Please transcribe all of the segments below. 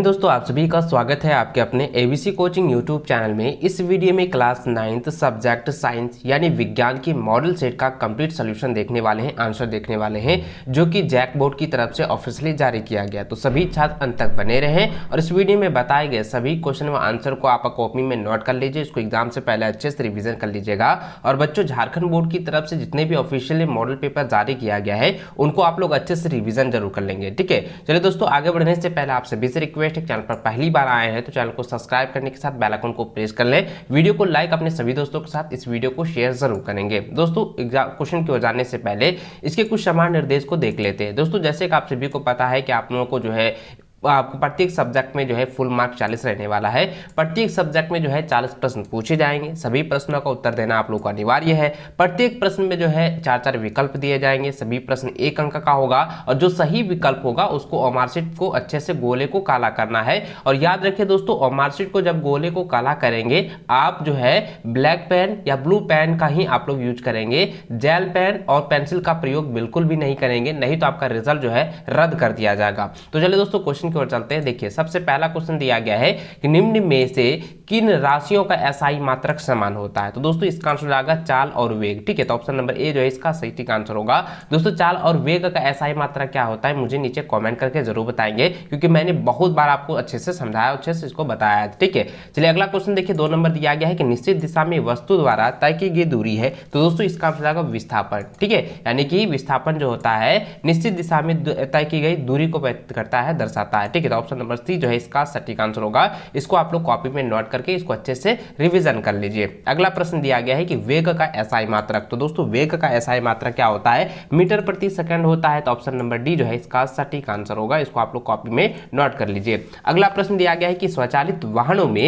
हिंद दोस्तों, आप सभी का स्वागत है आपके अपने एबीसी कोचिंग यूट्यूब चैनल में। इस वीडियो में क्लास 9th सब्जेक्ट साइंस यानी विज्ञान की मॉडल सेट का कंप्लीट सॉल्यूशन देखने वाले हैं, आंसर देखने वाले हैं, जो कि जैक बोर्ड की तरफ से ऑफिशियली जारी किया गया। तो सभी छात्र अंत तक बने रहें और इस वीडियो में बताए गए सभी क्वेश्चन व आंसर को आप कॉपी में नोट कर लीजिए। इसको एग्जाम से पहले अच्छे से रिविजन कर लीजिएगा। और बच्चों, झारखंड बोर्ड की तरफ से जितने भी ऑफिशियली मॉडल पेपर जारी किया गया है उनको आप लोग अच्छे से रिविजन जरूर कर लेंगे। ठीक है, चलिए दोस्तों, आगे बढ़ने से पहले आप सभी से रिक्वेस्ट है, चैनल पर पहली बार आए हैं तो चैनल को सब्सक्राइब करने के साथ बेल आइकन को प्रेस कर लें। वीडियो को लाइक अपने सभी दोस्तों के साथ इस वीडियो को शेयर जरूर करेंगे। दोस्तों, क्वेश्चन की ओर जाने से पहले इसके कुछ समान निर्देश को देख लेते हैं। दोस्तों, जैसे कि आप सभी को पता है कि आप लोगों को जो है आपको प्रत्येक सब्जेक्ट में जो है फुल मार्क 40 रहने वाला है। प्रत्येक सब्जेक्ट में जो है 40 प्रश्न पूछे जाएंगे। सभी प्रश्नों का उत्तर देना आप लोग को अनिवार्य है। प्रत्येक प्रश्न में जो है 4-4 विकल्प दिए जाएंगे। सभी प्रश्न 1 अंक का होगा और जो सही विकल्प होगा उसको मार्कशीट को अच्छे से गोले को काला करना है। और याद रखिए दोस्तों, मार्कशीट को जब गोले को काला करेंगे आप जो है ब्लैक पेन या ब्लू पेन का ही आप लोग यूज करेंगे। जेल पेन और पेंसिल का प्रयोग बिल्कुल भी नहीं करेंगे, नहीं तो आपका रिजल्ट जो है रद्द कर दिया जाएगा। तो चलिए दोस्तों, क्वेश्चन की ओर चलते हैं। देखिए, सबसे पहला क्वेश्चन दिया गया है कि निम्न में से किन राशियों का एसआई मात्रक समान होता है। तो दोस्तों, इसका आंसर आएगा चाल और वेग। ठीक है, तो ऑप्शन नंबर ए जो है इसका सही ठीक आंसर होगा। दोस्तों, चाल और वेग का एसआई मात्रक क्या होता है मुझे नीचे कमेंट करके जरूर बताएंगे, क्योंकि मैंने बहुत बार आपको अच्छे से समझाया, अच्छे से इसको बताया। ठीक है, चलिए अगला क्वेश्चन देखिए। 2 नंबर दिया गया है कि निश्चित दिशा में वस्तु द्वारा तय की गई दूरी है। तो दोस्तों, इसका आंसर आएगा विस्थापन। ठीक है, यानी कि विस्थापन जो होता है निश्चित दिशा में तय की गई दूरी को व्यक्त करता है, दर्शाता है। ठीक है, तो ऑप्शन नंबर सी जो है इसका सटीक आंसर होगा। इसको आप लोग कॉपी में नोट करके इसको अच्छे से रिवीजन कर लीजिए। अगला प्रश्न दिया गया है कि वेग का एसआई मात्रक। तो दोस्तों, वेग का एसआई मात्रक क्या होता है? मीटर प्रति सेकंड होता है। तो ऑप्शन नंबर डी जो है इसका सटीक आंसर होगा। इसको आप लोग कॉपी में नोट कर लीजिए। अगला प्रश्न दिया गया है कि स्वचालित वाहनों में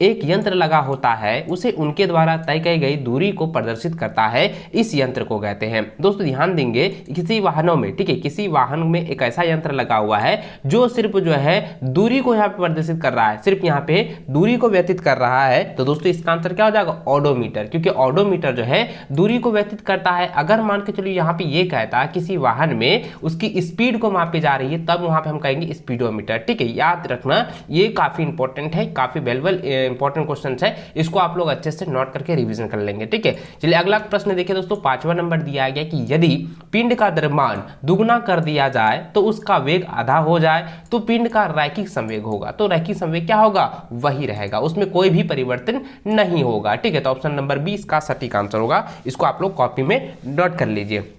एक यंत्र लगा होता है, उसे उनके द्वारा तय की गई दूरी को प्रदर्शित करता है, इस यंत्र को कहते हैं। दोस्तों, ध्यान देंगे, किसी वाहनों में, ठीक है, किसी वाहन में एक ऐसा यंत्र लगा हुआ है जो सिर्फ जो है दूरी को यहाँ पे प्रदर्शित कर रहा है, सिर्फ यहाँ पे दूरी को व्यतीत कर रहा है। तो दोस्तों, इसका आंसर क्या हो जाएगा? ऑडोमीटर, क्योंकि ऑडोमीटर जो है दूरी को व्यतीत करता है। अगर मान के चलिए यहाँ पे ये कहता है किसी वाहन में उसकी स्पीड को मापी जा रही है, तब वहां पे हम कहेंगे स्पीडोमीटर। ठीक है, याद रखना, ये काफी इंपॉर्टेंट है, काफी वैल्यूएबल इंपॉर्टेंट क्वेश्चन है। इसको आप लोग अच्छे से नोट करके रिविजन कर लेंगे। ठीक है, चलिए अगला प्रश्न देखिए दोस्तों। 5वां नंबर दिया गया कि यदि पिंड का द्रव्यमान दुगुना कर दिया जाए तो उसका वेग आधा हो जाए तो पिंड का रैखिक संवेग होगा। तो रैखिक संवेग क्या होगा? वही रहेगा, उसमें कोई भी परिवर्तन नहीं होगा। ठीक है, तो ऑप्शन नंबर बी इसका सटीक आंसर होगा। इसको आप लोग कॉपी में नोट कर लीजिए।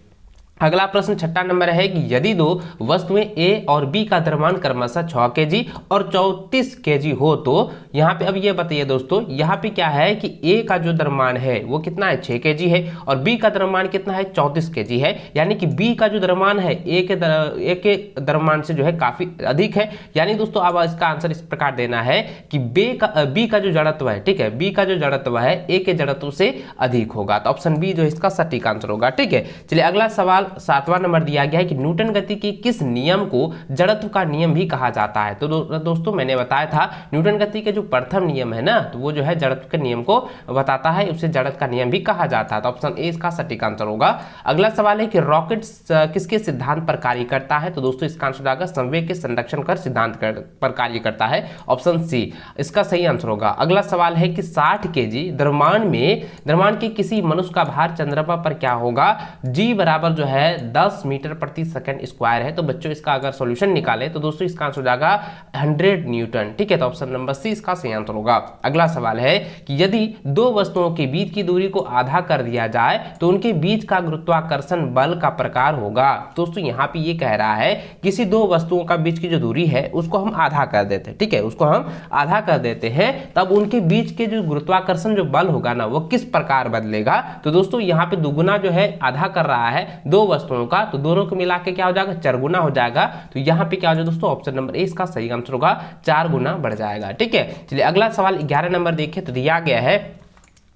अगला प्रश्न 6वां नंबर है कि यदि दो वस्तुएं ए और बी का द्रव्यमान क्रमशः 6 kg और 34 kg हो तो यहाँ पे अब ये बताइए दोस्तों, यहाँ पे क्या है कि ए का जो द्रव्यमान है वो कितना है? 6 kg है और बी का द्रव्यमान कितना है? 34 kg है। यानी कि बी का जो द्रव्यमान है ए के द्रव्यमान से जो है काफी अधिक है। यानी दोस्तों, अब इसका आंसर इस प्रकार देना है कि बी का जो जड़त्व है, ठीक है, बी का जो जड़त्व है ए के जड़त्व से अधिक होगा। तो ऑप्शन बी जो है इसका सटीक आंसर होगा। ठीक है, चलिए अगला सवाल 7वां नंबर दिया गया है कि न्यूटन गति के किस नियम को जड़त्व का नियम भी कहा जाता है। तो दोस्तों, मैंने बताया था न्यूटन गति के जो प्रथम नियम है ना, तो वो जो है जड़त्व के नियम को बताता है, उसे जड़त्व का नियम भी कहा जाता है। तो ऑप्शन ए इसका सटीक आंसर होगा। अगला सवाल है कि रॉकेट किसके सिद्धांत पर कार्य करता है। तो दोस्तों, इसका आंसर आएगा संवेग के संरक्षण कर सिद्धांत पर कार्य करता है। ऑप्शन सी इसका सही आंसर होगा। अगला सवाल है कि 60 kg द्रव्यमान के किसी मनुष्य का भार चंद्रमा पर क्या होगा? जी बराबर जो है 10 मीटर प्रति सेकंड स्क्वायर है। तो बच्चों, इसका अगर सॉल्यूशन निकाले तो दोस्तों इसका आंसर हो जाएगा 100 न्यूटन। ठीक है, तो ऑप्शन नंबर सी इसका सही आंसर होगा। अगला सवाल है कि यदि दो वस्तुओं के बीच की दूरी को आधा कर दिया जाए तो उनके बीच का गुरुत्वाकर्षण बल का प्रकार होगा। दोस्तों, यहाँ पे ये कह रहा है किसी दो वस्तुओं का बीच की जो दूरी है उसको हम आधा कर देते हैं। ठीक है, उसको हम आधा कर देते हैं, तब उनके बीच के जो गुरुत्वाकर्षण जो बल होगा ना, वो किस प्रकार बदलेगा। तो दोस्तों, यहाँ पे दुगुना जो है आधा कर रहा है दो वस्तुओं का, तो दोनों को मिला के क्या हो जाएगा? 4 गुना हो जाएगा। तो यहाँ पे क्या हो जाएगा दोस्तों? ऑप्शन नंबर ए इसका सही आंसर होगा, 4 गुना बढ़ जाएगा। ठीक है, चलिए अगला सवाल 11 नंबर देखिए। तो दिया गया है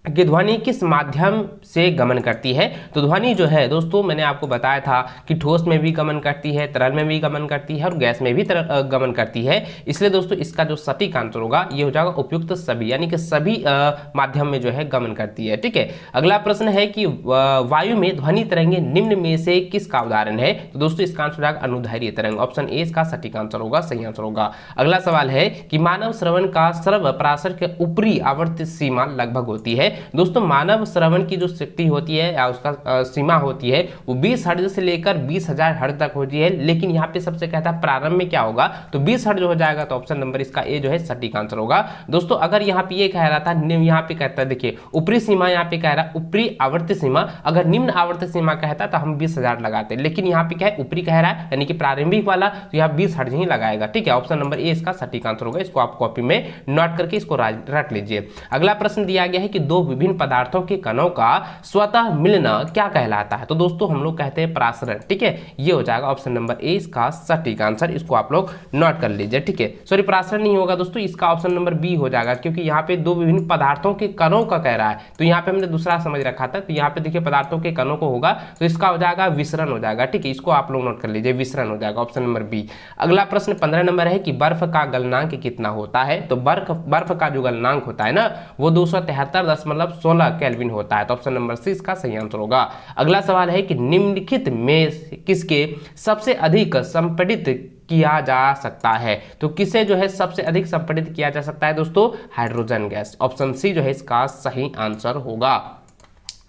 कि ध्वनि किस माध्यम से गमन करती है। तो ध्वनि जो है दोस्तों मैंने आपको बताया था कि ठोस में भी गमन करती है, तरल में भी गमन करती है और गैस में भी गमन करती है। इसलिए दोस्तों इसका जो सटीक आंसर होगा ये हो जाएगा उपयुक्त सभी, यानी कि सभी माध्यम में जो है गमन करती है। ठीक है, अगला प्रश्न है कि वायु में ध्वनि तरंगे निम्न में से किसका उदाहरण है। तो दोस्तों इसका आंसर हो जाएगा अनुदैर्घ्य तरंग, ऑप्शन ए इसका सटीक आंसर होगा, सही आंसर होगा। अगला सवाल है कि मानव श्रवण का सर्व पराशर के ऊपरी आवर्त सीमा लगभग होती है। दोस्तों मानव श्रवण की जो शक्ति होती है या उसका सीमा होती है वो 20 हर्ट्ज से लेकर 20,000 हर्ट्ज तक होती है, लेकिन यहाँ पे सबसे कहता है प्रारंभ में क्या होगा, तो 20 हर्ट्ज हो जाएगा। तो ऑप्शन नंबर इसका ए जो है सटीक आंसर होगा। दोस्तों अगर यहाँ पे ये कह रहा था यहाँ पे कहता है, देखिए ऊपरी सीमा यहाँ पे कह रहा है ऊपरी आवर्त सीमा, अगर निम्न आवर्त सीमा कहता तो हम 20,000 लगाते, लेकिन यहाँ पे क्या है ऊपरी कह रहा है यानी कि प्रारंभिक वाला, तो यहाँ 20 हर्ट्ज ही लगाएगा। ठीक है, ऑप्शन नंबर ए इसका सटीक आंसर होगा। इसको आप कॉपी में नोट करके इसको रट लीजिए। अगला प्रश्न दिया गया है कि दो विभिन्न पदार्थों के कणों का स्वतः मिलना क्या कहलाता है। तो दोस्तों हम लोग कहते हैं परासरण। ठीक है, ये हो जाएगा ऑप्शन नंबर ए इसका सटीक आंसर, इसको आप लोग नोट कर लीजिए। ठीक है, सॉरी परासरण नहीं होगा दोस्तों, इसका ऑप्शन नंबर बी हो जाएगा, क्योंकि यहाँ पे दो विभिन्न पदार्थों के कणों का कह रहा है, तो यहाँ पे हमने दूसरा समझ रखा था, तो यहाँ पे देखिए पदार्थों के कणों को होगा तो इसका हो जाएगा विसरण हो जाएगा। ठीक है, इसको आप लोग नोट कर लीजिए, विसरण हो जाएगा, ऑप्शन नंबर बी। अगला प्रश्न 15 नंबर है कि बर्फ का गलनांक कितना होता है। तो बर्फ का जो गलनांक होता है ना वो 273.16 केल्विन होता है। तो ऑप्शन नंबर सी इसका सही आंसर होगा। अगला सवाल है कि निम्नलिखित में किसके सबसे अधिक संपीड़ित किया जा सकता है। तो किसे जो है सबसे अधिक संपीड़ित किया जा सकता है दोस्तों, हाइड्रोजन गैस, ऑप्शन सी जो है इसका सही आंसर होगा।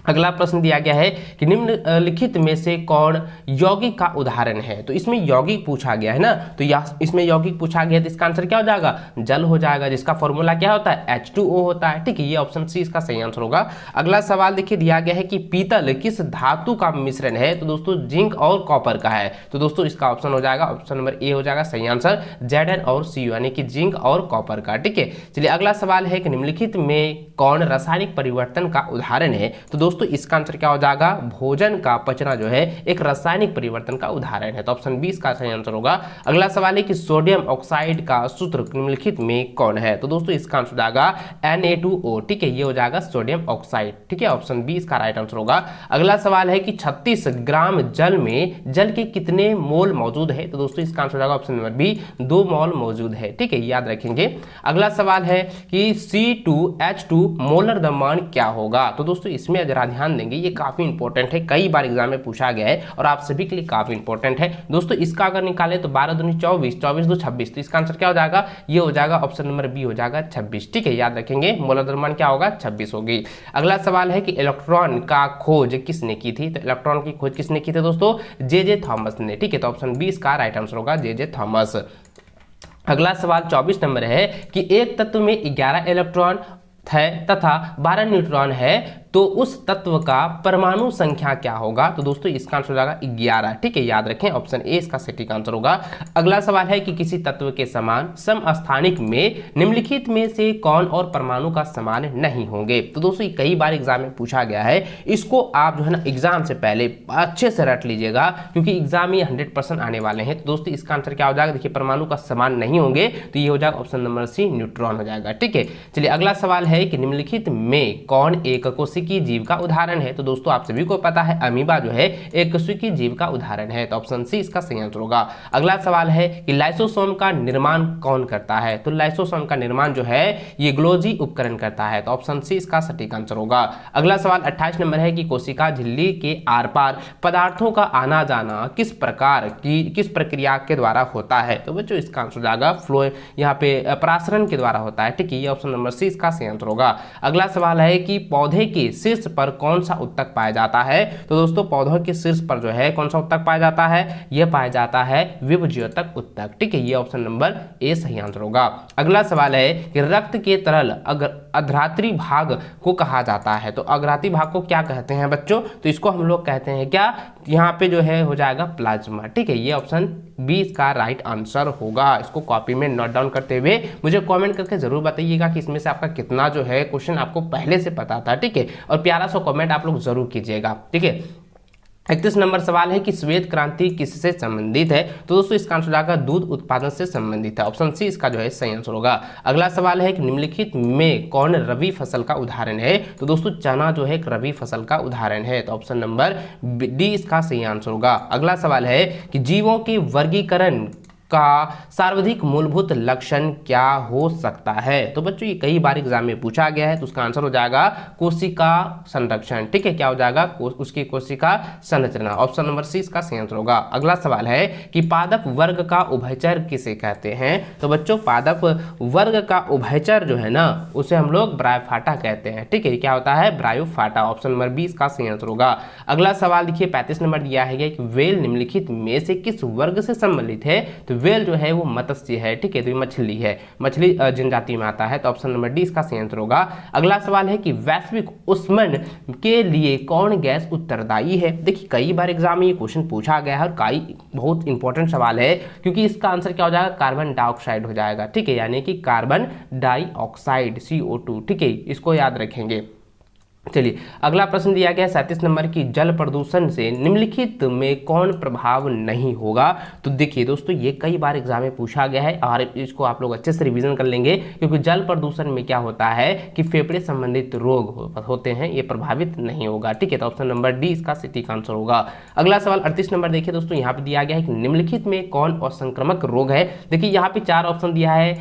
अगला प्रश्न दिया गया है कि निम्नलिखित में से कौन यौगिक का उदाहरण है। तो इसमें यौगिक पूछा गया है ना, तो इसमें यौगिक पूछा गया तो इसका आंसर क्या हो जाएगा, जल हो जाएगा, जिसका फॉर्मूला क्या होता है H2O होता है। ठीक है, ये ऑप्शन सी इसका सही आंसर होगा। अगला सवाल देखिए दिया गया है कि पीतल किस धातु का मिश्रण है। तो दोस्तों जिंक और कॉपर का है। तो दोस्तों इसका ऑप्शन हो जाएगा, ऑप्शन नंबर ए हो जाएगा सही आंसर, Zn और Cu यानी कि जिंक और कॉपर का। ठीक है, चलिए अगला सवाल है कि निम्नलिखित में कौन रासायनिक परिवर्तन का उदाहरण है। तो दोस्तों इसका आंसर क्या हो जाएगा, भोजन का पचना जो है एक रासायनिक परिवर्तन का उदाहरण है। तो ऑप्शन 20 का सही आंसर होगा। अगला सवाल है कि सोडियम ऑक्साइड का सूत्र निम्नलिखित में कौन है। तो दोस्तों इसका आंसर हो जाएगा Na2O। ठीक है, ये हो जाएगा सोडियम ऑक्साइड। ठीक है, ऑप्शन 20 का राइट आंसर होगा। अगला सवाल है कि 36 ग्राम जल में जल के कितने मोल मौजूद है। तो दोस्तों इसका आंसर हो जाएगा ऑप्शन नंबर बी, 2 मोल मौजूद है। ठीक है, याद रखेंगे। अगला सवाल है कि C2H2 मोलर द्रव्यमान क्या होगा। तो दोस्तों इसमें जरा ध्यान देंगे, ये काफी इंपॉर्टेंट है, कई बार एग्जाम में पूछा गया है और आप सभी के लिए काफी इंपॉर्टेंट है दोस्तों। इसका अगर निकाले तो 12 दूनी 24, 24 दो 26, तो इसका आंसर क्या हो जाएगा, ये हो जाएगा ऑप्शन नंबर बी हो जाएगा 26। ठीक है, याद रखेंगे मोलर द्रव्यमान क्या होगा, 26 होगी। अगला सवाल है कि इलेक्ट्रॉन का खोज किसने की थी। तो इलेक्ट्रॉन की खोज किसने की थी दोस्तों, जे थॉमस ने। ठीक है, तो ऑप्शन 20 का राइट आंसर होगा जे थॉमस। अगला सवाल 24 नंबर है कि एक तत्व में 11 इलेक्ट्रॉन है तथा 12 न्यूट्रॉन है, तो उस तत्व का परमाणु संख्या क्या होगा। तो दोस्तों इसका आंसर हो जाएगा 11। ठीक है, याद रखें ऑप्शन ए इसका सटीक आंसर होगा। अगला सवाल है कि किसी तत्व के समान समस्थानिक में निम्नलिखित में से कौन और परमाणु का समान नहीं होंगे। तो दोस्तों कई बार एग्जाम में पूछा गया है, इसको आप जो है ना एग्जाम से पहले अच्छे से रट लीजिएगा, क्योंकि एग्जाम में 100% आने वाले हैं। तो दोस्तों इसका आंसर क्या हो जाएगा, देखिए परमाणु का समान नहीं होंगे, तो ये हो जाएगा ऑप्शन नंबर सी, न्यूट्रॉन हो जाएगा। ठीक है, चलिए अगला सवाल है कि निम्नलिखित में कौन एक कोशिकीय जीव का उदाहरण है। तो दोस्तों आप सभी को पता है अमीबा जो है एक कोशिकीय जीव का उदाहरण है। तो ऑप्शन सी इसका सही आंसर होगा। अगला सवाल है कि लाइसोसोम का निर्माण कौन करता है। तो लाइसोसोम का निर्माण जो है ये गोल्गी उपकरण करता है। तो ऑप्शन सी इसका सटीक आंसर होगा। अगला सवाल 28 नंबर है कि कोशिका झिल्ली के आर पार पदार्थों का आना जाना किस प्रक्रिया के द्वारा होता है। तो बच्चों इसका आंसर जाएगा फ्लो, यहाँ पे परासरण के द्वारा होता है। ठीक है, ये ऑप्शन नंबर सी इसका सही आंसर होगा। अगला सवाल है कि पौधे के शीर्ष पर कौन सा उत्तक पाया जाता है। तो दोस्तों पौधों के शीर्ष पर जो है कौन सा उत्तक पाया जाता है, यह पाया जाता है विभज्योतक उत्तक। ठीक है, ये ऑप्शन नंबर ए सही आंसर होगा। अगला सवाल है कि रक्त के तरल अग्रात्री भाग को कहा जाता है। तो अग्रात्री भाग को क्या कहते हैं बच्चों, तो इसको हम लोग कहते हैं क्या, यहाँ पे जो है हो जाएगा प्लाज्मा। ठीक है, ये ऑप्शन 20 का राइट आंसर होगा। इसको कॉपी में नोट डाउन करते हुए मुझे कमेंट करके जरूर बताइएगा कि इसमें से आपका कितना जो है क्वेश्चन आपको पहले से पता था। ठीक है, और प्यारा सा कमेंट आप लोग जरूर कीजिएगा। ठीक है, 31 नंबर सवाल है कि श्वेत क्रांति किससे संबंधित है? तो दोस्तों इसका आंसर जाएगा दूध उत्पादन से संबंधित है। ऑप्शन सी इसका जो है सही आंसर होगा। अगला सवाल है कि निम्नलिखित में कौन रबी फसल का उदाहरण है? तो दोस्तों चना जो है एक रबी फसल का उदाहरण है, तो ऑप्शन नंबर डी इसका सही आंसर होगा। अगला सवाल है कि जीवों के वर्गीकरण का सर्वाधिक मूलभूत लक्षण क्या हो सकता है? तो बच्चों ये कई बार एग्जाम में पूछा गया है, तो उसका आंसर हो जाएगा कोशिका संरक्षण। ठीक है, क्या हो जाएगा? उसकी कोशिका संरचना। ऑप्शन नंबर सी इसका सही आंसर होगा। अगला सवाल है कि पादप वर्ग का उभयचर किसे कहते हैं? तो बच्चों पादप वर्ग का उभयचर जो है ना, उसे हम लोग ब्रायोफाटा कहते हैं। ठीक है, क्या होता है? ब्रायोफाटा। ऑप्शन नंबर बी इसका सही आंसर होगा। अगला सवाल देखिए 35 नंबर दिया है कि वेल निम्नलिखित में से किस वर्ग से सम्मिलित है? तो वेल जो है वो मत्स्य है। ठीक है, तो ये मछली है, मछली जनजाति में आता है, तो ऑप्शन नंबर डी इसका सही आंसर होगा। अगला सवाल है कि वैश्विक ऊष्मन के लिए कौन गैस उत्तरदायी है? देखिए कई बार एग्जाम में ये क्वेश्चन पूछा गया है और कई बहुत इंपॉर्टेंट सवाल है, क्योंकि इसका आंसर क्या हो जाएगा? कार्बन डाइऑक्साइड हो जाएगा। ठीक है, यानी कि कार्बन डाइऑक्साइड CO2। ठीक है, इसको याद रखेंगे। चलिए अगला प्रश्न दिया गया 37 नंबर की जल प्रदूषण से निम्नलिखित में कौन प्रभाव नहीं होगा? तो देखिए दोस्तों ये कई बार एग्जाम में पूछा गया है और इसको आप लोग अच्छे से रिवीजन कर लेंगे, क्योंकि जल प्रदूषण में क्या होता है कि फेफड़े संबंधित रोग होते हैं, ये प्रभावित नहीं होगा। ठीक है, तो ऑप्शन नंबर डी इसका सटीक आंसर होगा। अगला सवाल 38 नंबर देखिए दोस्तों, यहाँ पे दिया गया है कि निम्नलिखित में कौन असंक्रामक रोग है? देखिए यहाँ पे 4 ऑप्शन दिया है,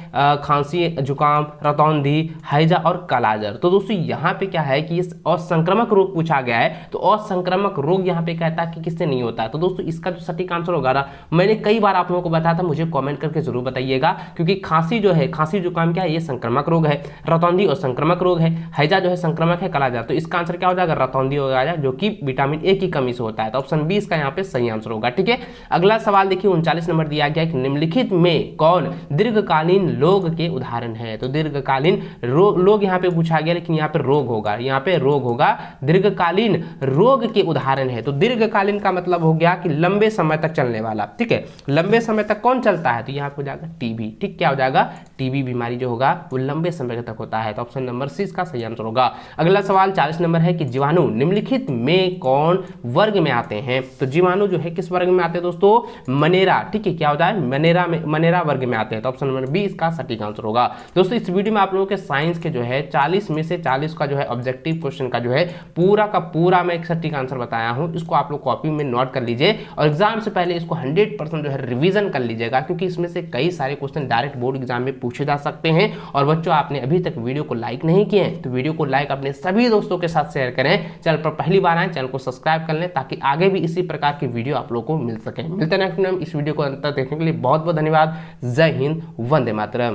खांसी, जुकाम, रतौंधी, हैजा और कालाजार। तो दोस्तों यहाँ पे क्या है कि असंक्रामक रोग पूछा गया है, तो असंक्रामक रोग यहाँ पे कहता है कि किससे नहीं होता है। तो दोस्तों इसका जो सटीक आंसर होगा ना, मैंने कई बार आप लोगों को बताया था, मुझे कमेंट करके जरूर बताइएगा, क्योंकि खांसी जो है, खांसी जुकाम क्या है? ये संक्रामक रोग है। रतौंधी असंक्रामक रोग है। हैजा जो है संक्रामक है। कालाजार, तो इसका आंसर क्या हो जाएगा? रतौंधी हो जाएगा, जो कि विटामिन ए की कमी से होता है, तो ऑप्शन बी इसका यहाँ पे सही आंसर होगा। ठीक है, अगला सवाल देखिए 39 नंबर दिया गया कि निम्नलिखित में कौन दीर्घकालीन रोग के उदाहरण है? तो दीर्घकालीन रोग यहाँ पे पूछा गया, लेकिन यहाँ पे रोग होगा, यहाँ पे रोग होगा, दीर्घकालीन रोग के उदाहरण है। तो दीर्घकालीन का मतलब हो गया कि लंबे समय तक चलने वाला। ठीक है, लंबे समय तक कौन चलता है? तो यहाँ पे हो जाएगा टीबी। ठीक, क्या हो जाएगा? टीबी बीमारी जो होगा वो लंबे समय तक होता है, तो ऑप्शन नंबर सी इसका सही आंसर होगा। अगला सवाल 40 नंबर है कि जीवाणु निम्नलिखित में कौन वर्ग में आते हैं? तो जीवाणु जो है किस वर्ग में आते हैं दोस्तों? मनेरा। ठीक है, क्या होता है? मनेरा वर्ग में आते हैं, तो ऑप्शन नंबर बी इसका सटीक आंसर होगा। दोस्तों इस वीडियो में आप लोगों के साइंस के जो है 40 में से 40 का जो है ऑब्जेक्टिव क्वेश्चन का जो है पूरा का पूरा मैं एक सटीक आंसर बताया हूं। इसको आप लोग कॉपी में नोट कर लीजिए और एग्जाम से पहले इसको 100% जो है रिवीजन कर लीजिएगा, क्योंकि इसमें से कई सारे क्वेश्चन डायरेक्ट बोर्ड एग्जाम में पूछे जा सकते हैं। और बच्चों आपने अभी तक वीडियो को लाइक नहीं किए हैं तो वीडियो को लाइक अपने सभी दोस्तों के साथ शेयर करें। चैनल पर पहली बार आए चैनल को सब्सक्राइब कर लें, ताकि आगे भी इसी प्रकार की वीडियो आप लोग को मिल सके। मिलते हैं नेक्स्ट टाइम। इस वीडियो को अंत तक देखने के लिए बहुत बहुत धन्यवाद। जय हिंद, वंदे मातरम।